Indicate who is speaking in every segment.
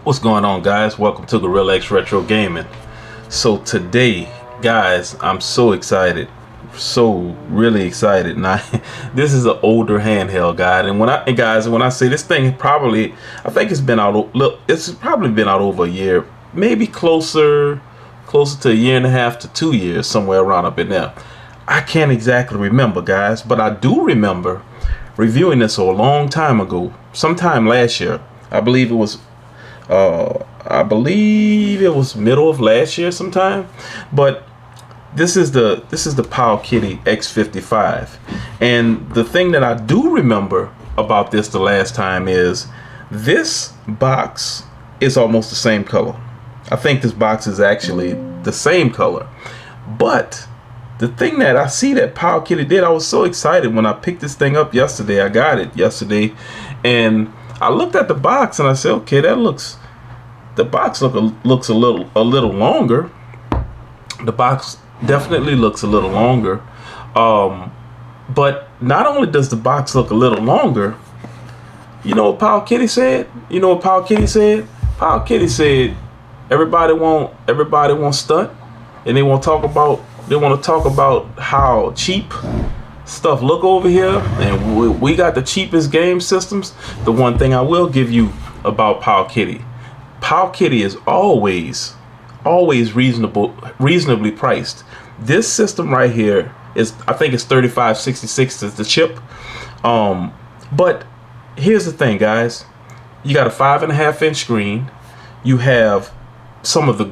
Speaker 1: What's going on, guys? Welcome to Gorilla X Retro Gaming. So today, guys, I'm so excited, really excited. Now, this is an older handheld, guys, and when I say this thing, I think it's been out. Look, it's probably been out over a year, maybe closer to a year and a half to 2 years, somewhere around up in there. I can't exactly remember, guys, but I do remember reviewing this a long time ago, sometime last year. I believe it was middle of last year sometime. But this is the Powkiddy X55, and the thing that I do remember about this the last time is this box is almost the same color. I think this box is actually the same color, but the thing that I see that Powkiddy did, I was so excited when I picked this thing up yesterday. I got it yesterday, and I looked at the box and I said, okay, the box looks a little longer. The box definitely looks a little longer. But not only does the box look a little longer, you know what Powkiddy said? Powkiddy said everybody won't stunt, and they want to talk about how cheap stuff look over here, and we got the cheapest game systems. The one thing I will give you about Powkiddy is always reasonably priced. This system right here is, I think it's 3566 is the chip. But here's the thing, guys. You got a 5.5-inch screen. You have some of the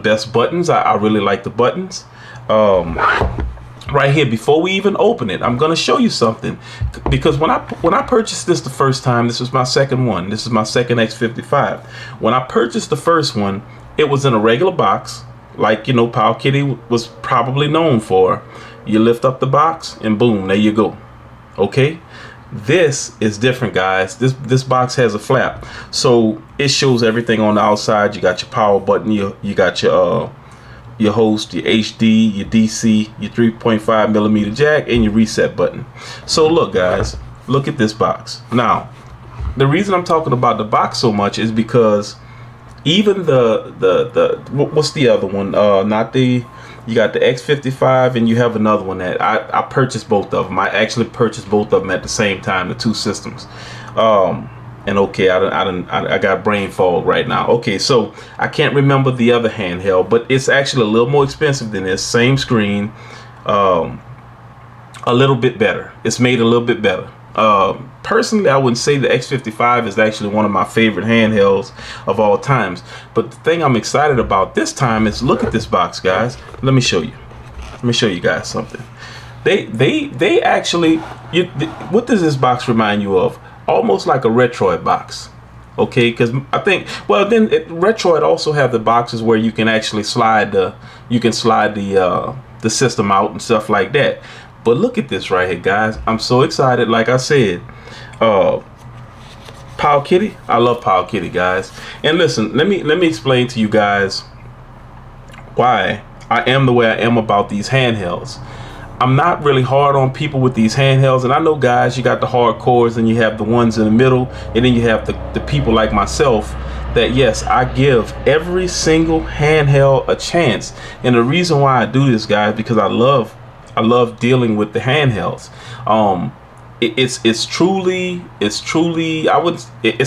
Speaker 1: best buttons. I really like the buttons. Right here, before we even open it, I'm gonna show you something, because when I purchased this the first time, this was my second one. This is my second X55. When I purchased the first one, it was in a regular box, like Powkiddy was probably known for. You lift up the box and boom, there you go. Okay, this is different, guys. This box has a flap, so it shows everything on the outside. You got your power button, you got your host, your HD, your DC, your 3.5mm jack, and your reset button. So look, guys, look at this box. Now, the reason I'm talking about the box so much is because even what's the other one? You got the X55, and you have another one that I purchased both of them. I actually purchased both of them at the same time, the two systems. And okay, I got brain fog right now. Okay, so I can't remember the other handheld, but it's actually a little more expensive than this. Same screen, a little bit better. It's made a little bit better. Personally, I wouldn't say the X55 is actually one of my favorite handhelds of all times. But the thing I'm excited about this time is, look at this box, guys. Let me show you. Let me show you guys something. They actually, what does this box remind you of? Almost like a Retroid box, okay? Because I think, well, then Retroid also have the boxes where you can actually slide the system out and stuff like that. But look at this right here, guys. I'm so excited. Like I said, Powkiddy, I love Powkiddy, guys. And listen, let me explain to you guys why I am the way I am about these handhelds. I'm not really hard on people with these handhelds, and I know, guys, you got the hardcores and you have the ones in the middle, and then you have the people like myself that, yes, I give every single handheld a chance. And the reason why I do this, guys, because I love dealing with the handhelds. It's truly it's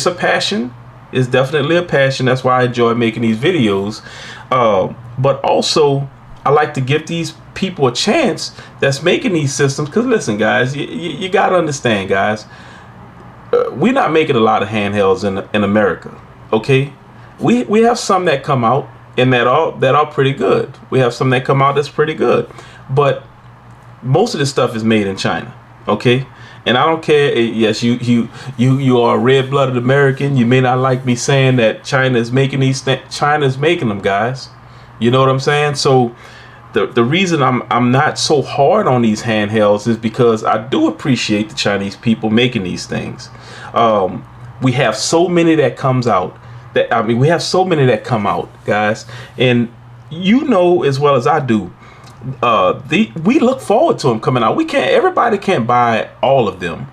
Speaker 1: a passion. It's definitely a passion. That's why I enjoy making these videos. But also, I like to give these people a chance that's making these systems, because listen, guys, you gotta understand, guys, we're not making a lot of handhelds in America. Okay, we have some that come out and that are pretty good. We have some that come out that's pretty good, but most of this stuff is made in China. Okay, and I don't care. Yes, you are a red-blooded American. You may not like me saying that China is making these China's making them, guys. You know what I'm saying? So the reason I'm not so hard on these handhelds is because I do appreciate the Chinese people making these things. We have so many that comes out. We have so many that come out, guys, and you know as well as I do, we look forward to them coming out. Everybody can't buy all of them.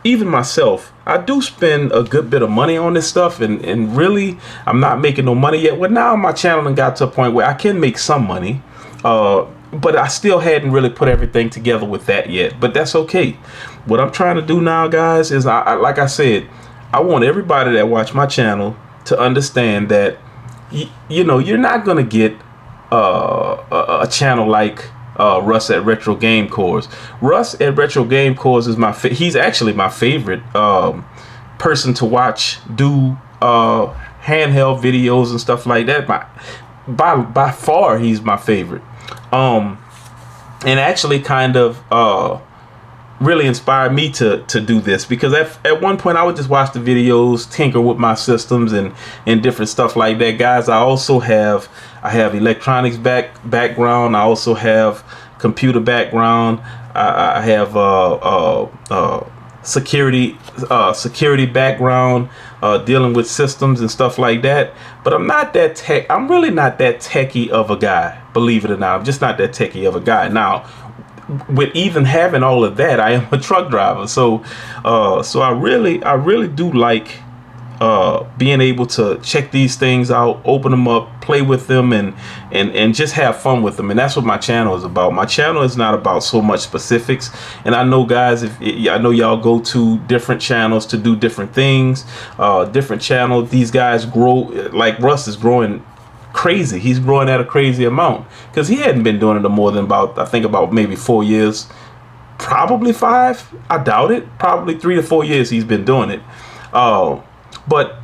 Speaker 1: Even myself, I do spend a good bit of money on this stuff, and really I'm not making no money yet. Well, now my channel done got to a point where I can make some money, but I still hadn't really put everything together with that yet, but that's okay. What I'm trying to do now, guys, is like I said, I want everybody that watch my channel to understand that you know, you're not gonna get a channel like Russ at Retro Game Cores. Russ at Retro Game Cores is he's actually my favorite person to watch do handheld videos and stuff like that. By far, he's my favorite. And actually kind of really inspired me to do this, because at one point I would just watch the videos, tinker with my systems and different stuff like that. Guys, I have electronics background. I also have computer background. I have security background, dealing with systems and stuff like that. But I'm really not that techie of a guy, believe it or not. I'm just not that techie of a guy. Now, with even having all of that, I am a truck driver, so I really do like being able to check these things out, open them up, play with them, and just have fun with them. And that's what my channel is about. My channel is not about so much specifics. And I know, guys, I know y'all go to different channels to do different things. Different channels, these guys grow, like Russ is growing crazy. He's growing at a crazy amount, because he hadn't been doing it more than about maybe 4 years, probably 5. I doubt it. Probably 3 to 4 years he's been doing it. But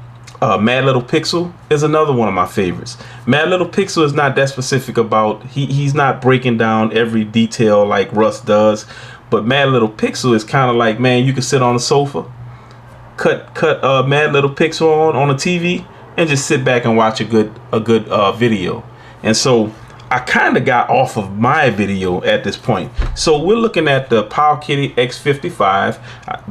Speaker 1: Mad Little Pixel is another one of my favorites. Mad Little Pixel is not that specific about, he's not breaking down every detail like Russ does, but Mad Little Pixel is kind of like, man, you can sit on a sofa, cut Mad Little Pixel on a TV, and just sit back and watch a good video. And so I kind of got off of my video at this point. So we're looking at the Powkiddy X55.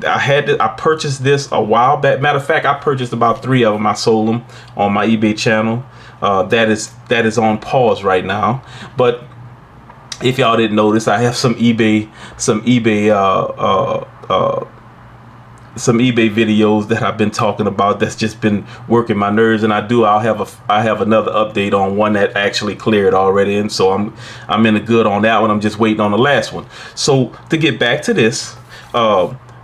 Speaker 1: I purchased this a while back. Matter of fact, I purchased about 3 of them. I sold them on my eBay channel. That is on pause right now. But if y'all didn't notice, I have some eBay videos that I've been talking about that's just been working my nerves, and I have another update on one that actually cleared already, and so I'm in the good on that one. I'm just waiting on the last one. So to get back to this,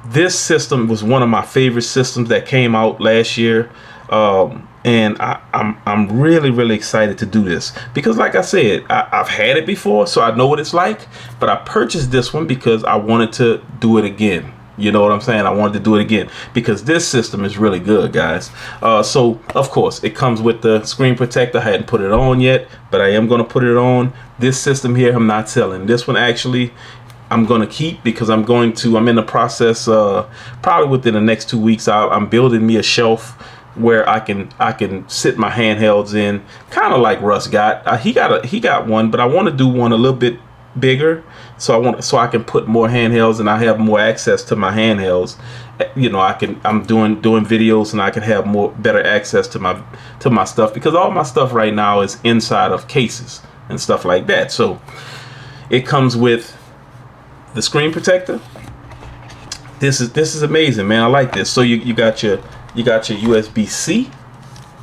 Speaker 1: this system was one of my favorite systems that came out last year, and I'm really excited to do this, because like I said, I've had it before, so I know what it's like, but I purchased this one because I wanted to do it again. You know what I'm saying? I wanted to do it again because this system is really good, guys. So, of course, it comes with the screen protector. I hadn't put it on yet, but I am going to put it on. This system here, I'm not selling. This one, actually, I'm going to keep, because I'm in the process, probably within the next 2 weeks, I'm building me a shelf where I can sit my handhelds in, kind of like Russ got. He got one, but I want to do one a little bit bigger, so I can put more handhelds and I have more access to my handhelds. You know, I'm doing videos, and I can have better access to my stuff, because all my stuff right now is inside of cases and stuff like that. So it comes with the screen protector. This is amazing, man. I like this. So you got your USB-C, you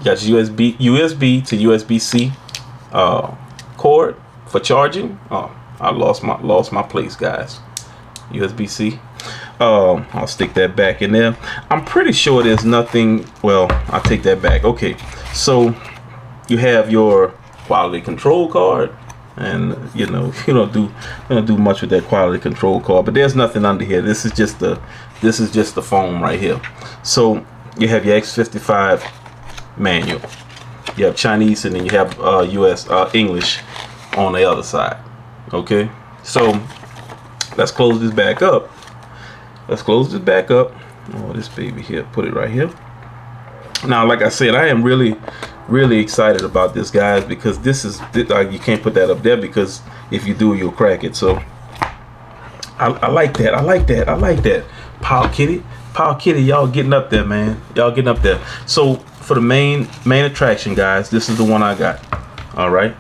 Speaker 1: got your USB to USB-C cord for charging. I lost my place, guys. USB-C. I'll stick that back in there. I'm pretty sure there's nothing. Well, I'll take that back. Okay, so you have your quality control card, and you know you don't do much with that quality control card. But there's nothing under here. This is just the foam right here. So you have your X55 manual. You have Chinese, and then you have US English on the other side. Okay, so let's close this back up. Oh, this baby here, put it right here. Now, like I said, I am really excited about this, guys, because you can't put that up there, because if you do, you'll crack it. So I like that. I like that. Powkiddy, y'all getting up there, man. Y'all getting up there. So for the main attraction, guys, this is the one I got. All right,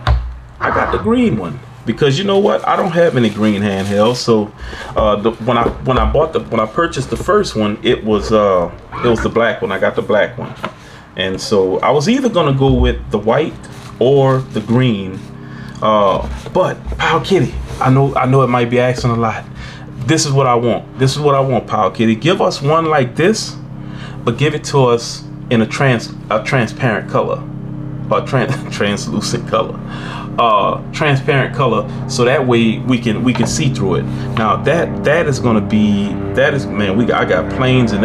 Speaker 1: I got the green one. because you know what, I don't have any green handhelds. So when I purchased the first one, it was the black one. I got the black one, and so I was either gonna go with the white or the green. But Powkiddy, I know it might be asking a lot. This is what I want. This is what I want, Powkiddy. Give us one like this, but give it to us in a transparent color, or translucent color, transparent color, so that way we can see through it. Now that is gonna be, man. I got planes and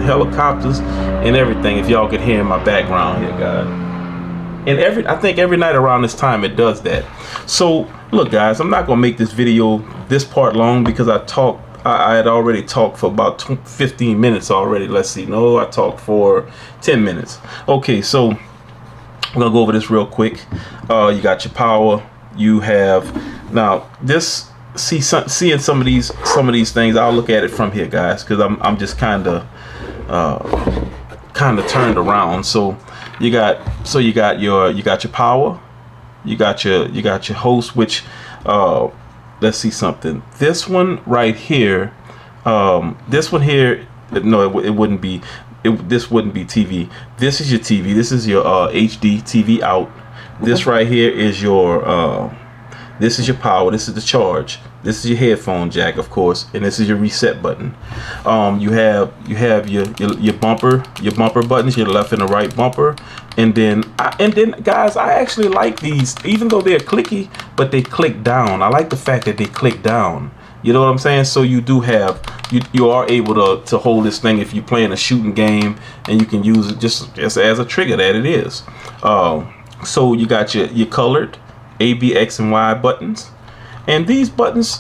Speaker 1: helicopters and everything. If y'all could hear in my background here, guys. And I think every night around this time it does that. So look, guys, I'm not gonna make this video this part long because I had already talked for about 15 minutes already. Let's see, no, I talked for 10 minutes. Okay, so I'm gonna go over this real quick. You got your power. You have now this. Seeing some of these things, I'll look at it from here, guys, because I'm just kind of turned around. So you got your power, you got your host, which let's see something. This one right here, this one here, no, it wouldn't be. This wouldn't be TV. This is your TV. This is your HD TV out. This right here is your power. This is the charge. This is your headphone jack, of course, and this is your reset button. You have your bumper buttons, your left and the right bumper, and then guys, I actually like these, even though they're clicky, but they click down. I like the fact that they click down. You know what I'm saying? So you do have, you are able to hold this thing if you're playing a shooting game, and you can use it just as a trigger that it is. So you got your colored A, B, X, and Y buttons. And these buttons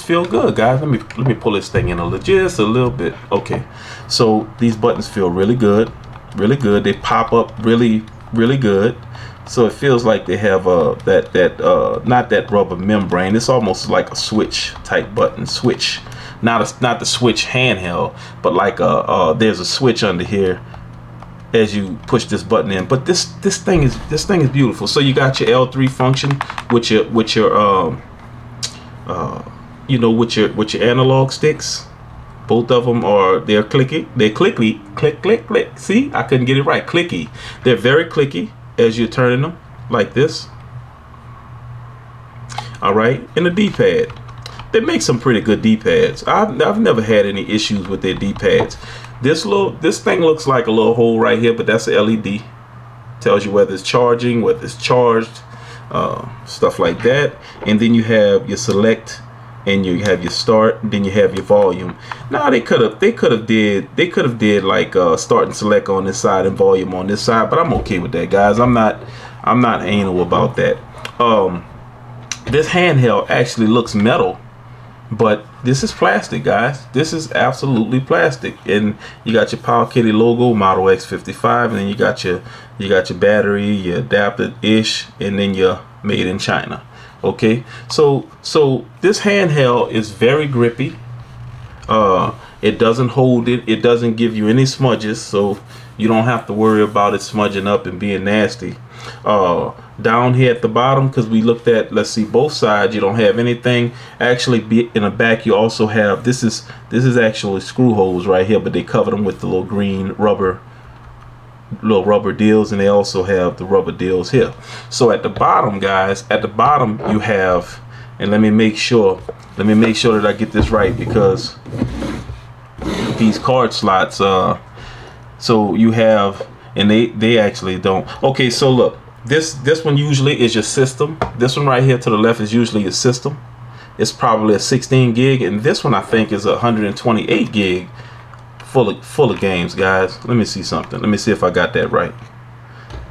Speaker 1: feel good, guys. Let me pull this thing in just a little bit. Okay, so these buttons feel really good, really good. They pop up really, really good. So it feels like they have not that rubber membrane. It's almost like a switch type button. Switch, not the switch handheld, but like there's a switch under here as you push this button in. But this thing is beautiful. So you got your L3 function with your with your analog sticks. Both of them they're clicky. They're clicky. Click. See, I couldn't get it right. Clicky. They're very clicky as you're turning them like this. All right, and the D-pad. They make some pretty good D-pads. I've never had any issues with their D-pads. This thing looks like a little hole right here, but that's a LED. Tells you whether it's charging, whether it's charged, stuff like that. And then you have your select, and you have your start, and then you have your volume. Now they could have did like start and select on this side and volume on this side, but I'm okay with that, guys. I'm not anal about that. This handheld actually looks metal, but this is plastic, guys. This is absolutely plastic. And you got your Powkiddy logo, Model X55, and then you got your battery, your adapter ish, and then your made in China. Okay, so this handheld is very grippy. It doesn't hold it. It doesn't give you any smudges, so you don't have to worry about it smudging up and being nasty. Down here at the bottom, because we looked at, let's see, both sides, you don't have anything. Actually, in the back, you also have, this is actually screw holes right here, but they covered them with the little green rubber deals, and they also have the rubber deals here. So at the bottom, guys, at the bottom you have, and let me make sure that I get this right, because these card slots, so you have, and they actually don't. Okay, so look, this one usually is your system. This one right here to the left is usually your system. It's probably a 16 gig, and this one I think is 128 gig full of games, guys. Let me see something. Let me see if I got that right.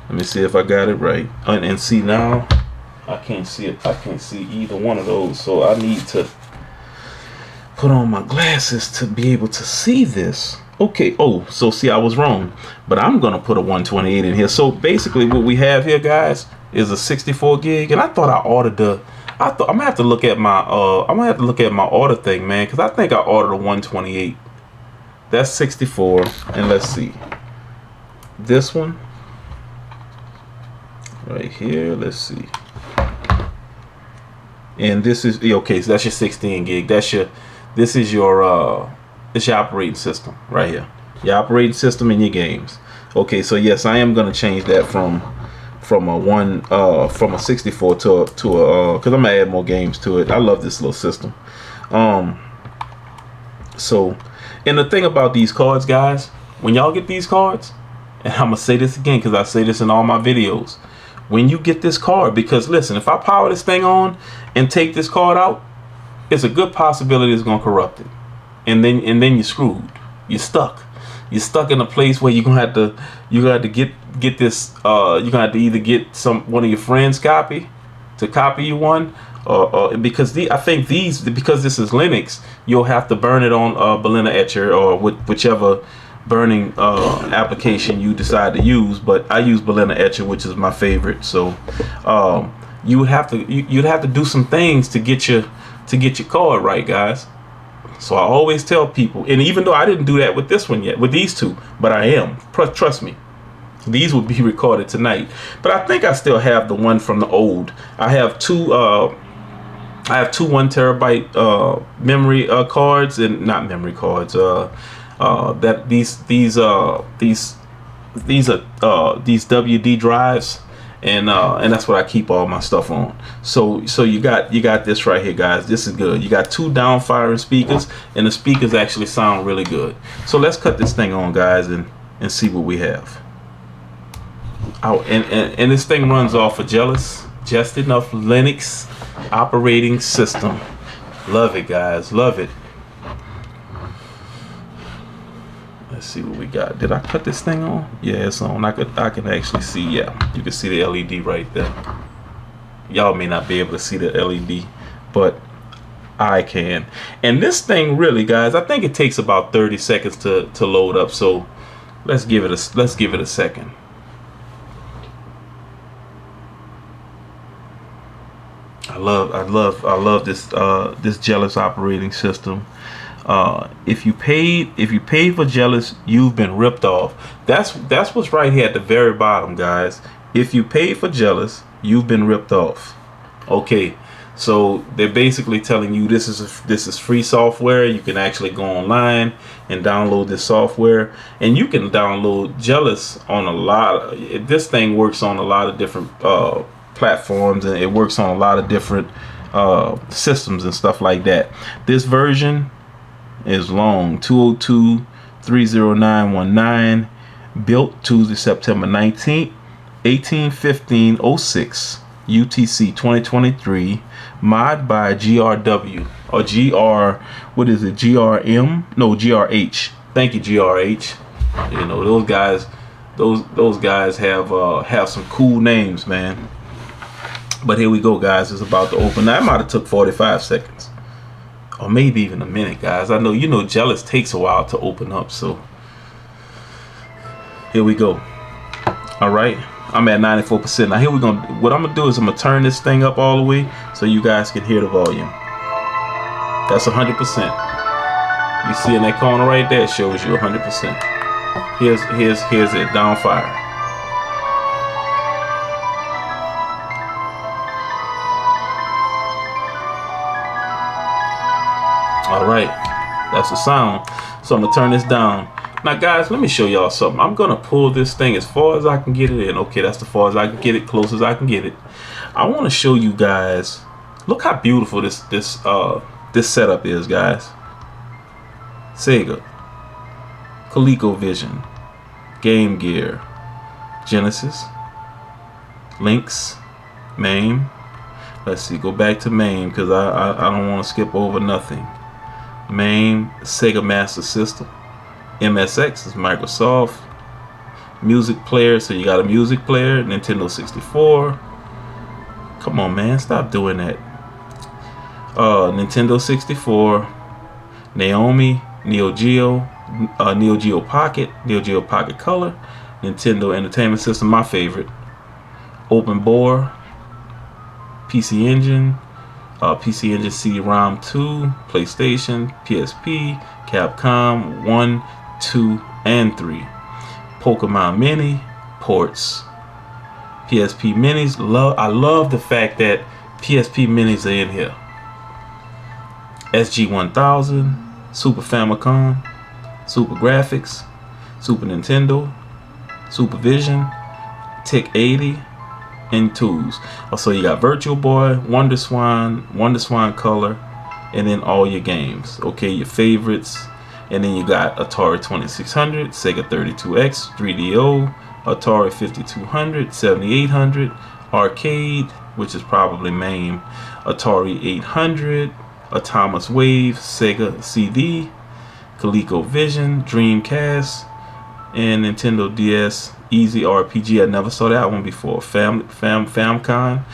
Speaker 1: Let me see if I got it right. And see, now I can't see it. I can't see either one of those, so I need to put on my glasses to be able to see this. Okay, oh, so see, I was wrong, but I'm gonna put a 128 in here. So basically what we have here, guys, is a 64 gig, and I thought I ordered I'm gonna have to look at my order thing, man, because I think I ordered a 128. That's 64, and let's see, this one, right here, let's see. And this is okay. So that's your 16 gig. This is your it's your operating system right here. Your operating system in your games. Okay, so yes, I am gonna change that from a 64 to a because I'm gonna add more games to it. I love this little system. So, and the thing about these cards, guys, when y'all get these cards, and I'm gonna say this again because I say this in all my videos, when you get this card, because listen, if I power this thing on and take this card out, it's a good possibility it's gonna corrupt it, and then you're screwed. You're stuck. You're stuck in a place where you're gonna have to get this. You're gonna have to either get one of your friends copy you one, or because I think because this is Linux, you'll have to burn it on Berliner Etcher or whichever burning application you decide to use. But I use Berliner Etcher, which is my favorite. So you'd have to do some things to get your card right, guys. So I always tell people, and even though I didn't do that with this one yet, with these two, but I am. Trust me, these will be recorded tonight. But I think I still have the one from the old. I have two 1 terabyte memory cards, and not memory cards. That these WD drives, and that's what I keep all my stuff on. So you got this right here, guys. This is good. You got 2 down-firing speakers, and the speakers actually sound really good. So let's cut this thing on, guys, and see what we have. Oh, and this thing runs off of Just Enough Linux operating system. Love it, guys. Love it. Let's see what we got. Did I cut this thing on? Yeah, it's on. I can actually see. Yeah, you can see the LED right there. Y'all may not be able to see the LED, but I can. And this thing really, guys, I think it takes about 30 seconds to load up. So let's give it a second. I love this Jealous operating system. If you paid for Jealous, you've been ripped off. That's what's right here at the very bottom, guys. If you paid for Jealous, you've been ripped off. Okay, so they're basically telling you this is free software. You can actually go online and download this software, and you can download Jealous on this thing works on a lot of different platforms, and it works on a lot of different systems and stuff like that. This version is long, 202.30919, built Tuesday, September 19th, 1815-06, UTC 2023, mod by GRW or what is it, GRM? No, GRH. Thank you, GRH. You know, those guys have some cool names, man. But here we go, guys. It's about to open. That might have took 45 seconds. Or maybe even a minute, guys. I know, Jealous takes a while to open up. So here we go. All right. I'm at 94%. Now what I'm going to do is I'm going to turn this thing up all the way so you guys can hear the volume. That's 100%. You see in that corner right there, it shows you 100%. Here's it, down fire. All right, that's the sound. So I'm gonna turn this down. Now, guys, let me show y'all something. I'm gonna pull this thing as far as I can get it in. Okay, that's as far as I can get it, close as I can get it. I want to show you guys. Look how beautiful this setup is, guys. Sega, ColecoVision, Game Gear, Genesis, Lynx, MAME. Let's see, go back to MAME because I don't want to skip over nothing. MAME, Sega Master System, MSX is Microsoft, music player, so you got a music player, Nintendo 64. Come on, man, stop doing that. Nintendo 64, Naomi, Neo Geo, Neo Geo Pocket, Neo Geo Pocket Color, Nintendo Entertainment System, my favorite, Open Bore, PC Engine, PC Engine CD-ROM 2, PlayStation, PSP, Capcom 1, 2, and 3, Pokemon Mini, ports, PSP Minis. I love the fact that PSP minis are in here. SG-1000, Super Famicom, Super Graphics, Super Nintendo, Super Vision, TIC-80, and tools. Also, you got Virtual Boy, Wonder Swan Color, and then all your games. Okay, your favorites. And then you got Atari 2600, Sega 32X, 3DO, Atari 5200, 7800, Arcade, which is probably MAME, Atari 800, Atomus Wave, Sega CD, ColecoVision, Dreamcast, and Nintendo DS Easy RPG. I never saw that one before. Famicom,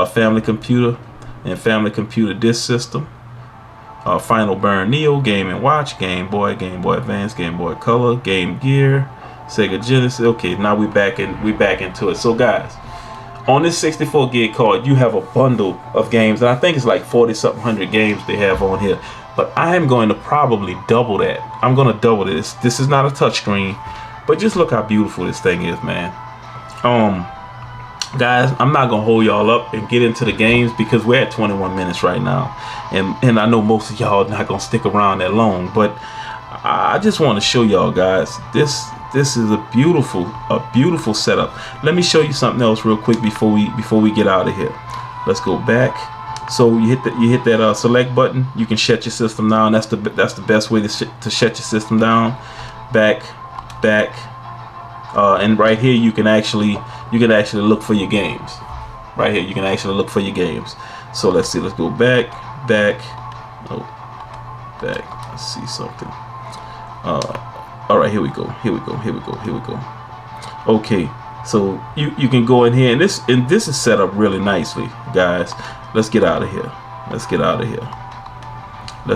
Speaker 1: Family Computer, and Family Computer Disk System. Final Burn Neo, Game & Watch, Game Boy Advance, Game Boy Color, Game Gear, Sega Genesis. Okay, now we back into it. So guys, on this 64 gig card, you have a bundle of games, and I think it's like 40-something hundred games they have on here. But I am going to probably double that. I'm going to double this. This is not a touchscreen, but just look how beautiful this thing is, man. Guys, I'm not gonna hold y'all up and get into the games because we're at 21 minutes right now, and I know most of y'all not gonna stick around that long, but I just want to show y'all guys this is a beautiful setup. Let me show you something else real quick before we get out of here. Let's go back. So you hit that select button. You can shut your system down. That's the best way to shut your system down. Back, and right here you can actually look for your games. Right here you can actually look for your games. So let's see. Let's go back. Let's see something. All right, here we go. Okay, so you can go in here, and this is set up really nicely, guys. Let's get out of here. Let's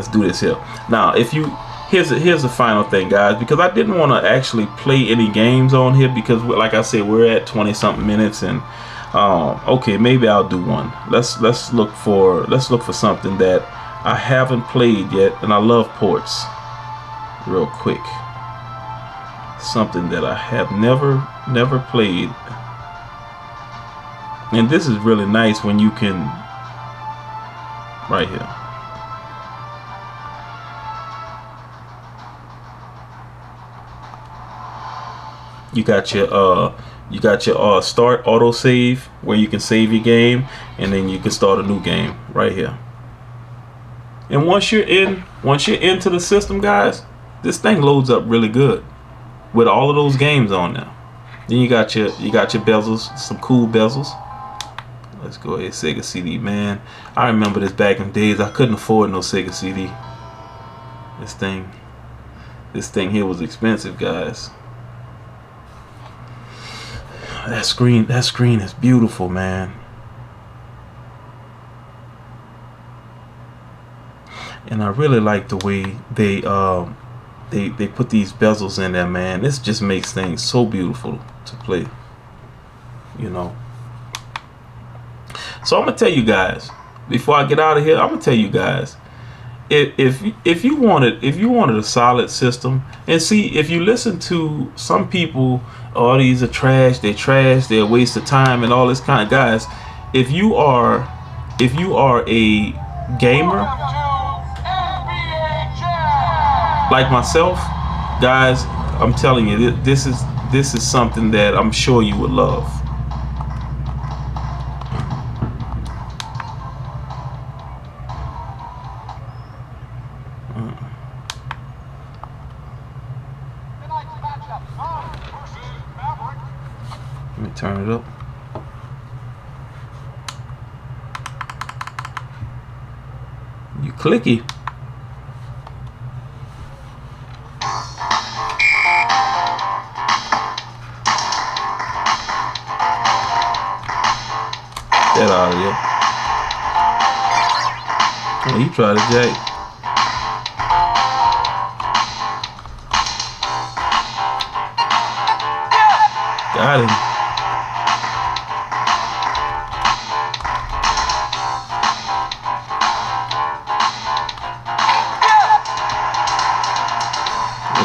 Speaker 1: do this here. Now, here's the final thing, guys, because I didn't want to actually play any games on here because, like I said, we're at 20-something minutes, and okay, maybe I'll do one. Let's look for something that I haven't played yet, and I love ports. Real quick, something that I have never played, and this is really nice when you can, right here. You got your start auto save where you can save your game, and then you can start a new game right here. And once you're into the system, guys, this thing loads up really good with all of those games on there. Then you got your bezels, some cool bezels. Let's go ahead, Sega CD, man. I remember this back in the days. I couldn't afford no Sega CD. This thing here was expensive, guys. That screen is beautiful, man. And I really like the way they put these bezels in there, man. This just makes things so beautiful to play, you know. So I'm gonna tell you guys, before I get out of here, I'm gonna tell you guys, if you wanted a solid system, and see, if you listen to some people, oh, these are trash, they're a waste of time and all this kind of, guys, if you are a gamer like myself, guys, I'm telling you, this is something that I'm sure you would love. Let me turn it up. You clicky. That out of here. Oh, he tried to jack. Got him.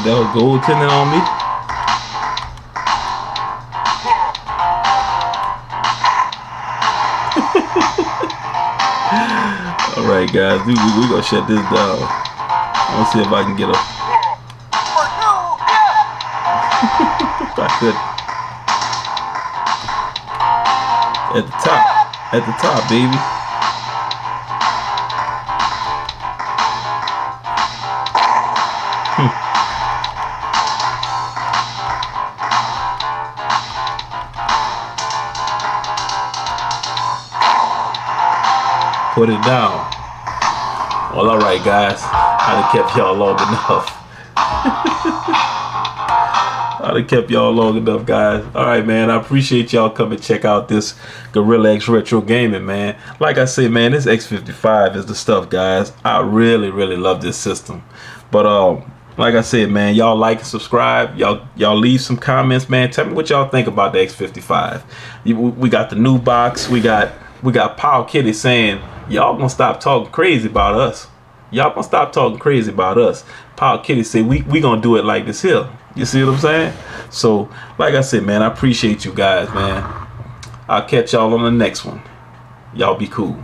Speaker 1: That was goaltending on me. All right, guys, we gonna shut this down. Let's see if I can get a. If I could. At the top, baby. Put it down. Well, all right, guys. I done kept y'all long enough. I done kept y'all long enough, guys. All right, man. I appreciate y'all coming check out this Gorilla X Retro Gaming, man. Like I said, man, this X55 is the stuff, guys. I really, really love this system. But like I said, man, y'all like and subscribe. Y'all leave some comments, man. Tell me what y'all think about the X55. We got the new box. We got Powkiddy saying y'all gonna stop talking crazy about us. Y'all gonna stop talking crazy about us. Powkiddy said we gonna do it like this here. You see what I'm saying? So, like I said, man, I appreciate you guys, man. I'll catch y'all on the next one. Y'all be cool.